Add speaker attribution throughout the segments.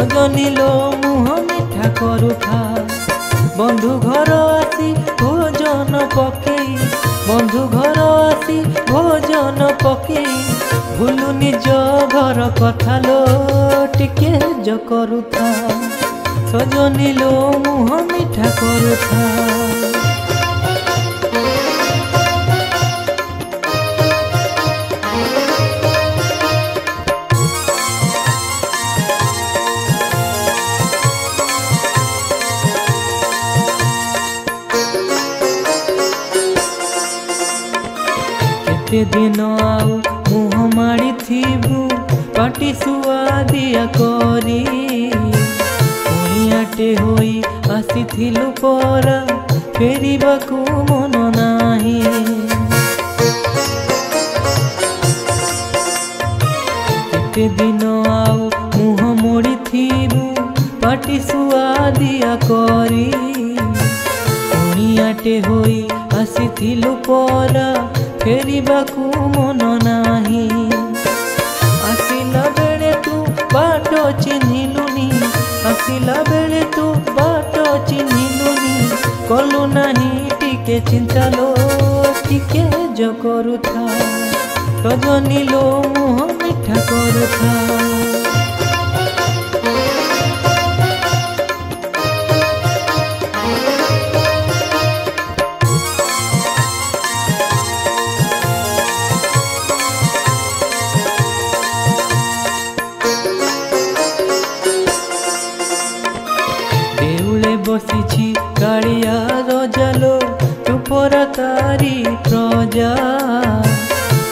Speaker 1: सजनी लो मुह मिठा करुथा बंधु घर आसी भोजन पकई बंधु घर आसी भोजन पकई भूलु निज घर कथा लो टिके ज करुथा सजनी लो मुह मिठा करुथा। केते दिन आउ मुह माड़ी थीबू पाटी सुआदिया करी पुणियाटे होई आसीथिलु परा फेरिबाकू मन नाही केते दिन आउ मुह मोड़ी थीबू पाटी सुआदिया करी पुणियाटे होई आसीथिलु परा फेरिबाकू मन नाही आसिला बेले तू बाट चिन्हिलुनी आसिला बेले तू बाट चिन्हिलुनी कलु नाही टिके चिंता लो टिके ज करुथा सजनी लो मुह मिठा करुथा। बसीछि कालिया रजालो चुपरा तारी प्रजा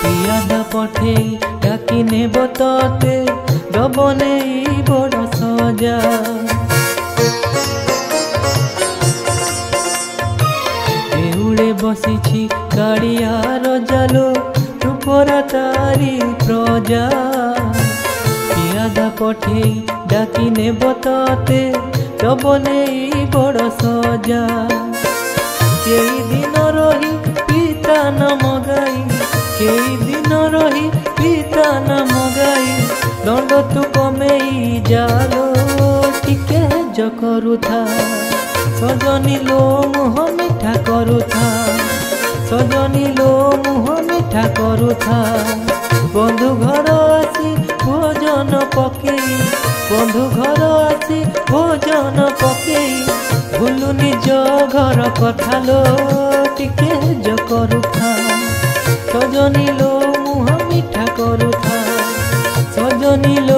Speaker 1: पियादा पठे डाकी नेब तते दबने बड़ सजा देउले बसीछि कालिया रजालो चुपरा तारी प्रजा पियादा पठे डाकी नेब तते दबने बड़ सजा कई दिन रही पिता न मगाई कई दिन रही पिता न मगाई दंड तू कमेई जालो टिके ज करुथा सजनी लो मुह मिठा करुथा सजनी लो मुह मिठा करुथा बंधु घर आसी भोजन पकई बंधु घर आसी भोजन पकई भूलु निज घर कथा लो टिके ज करुथा सजनी लो मुह मिठा करुथा सजनी लो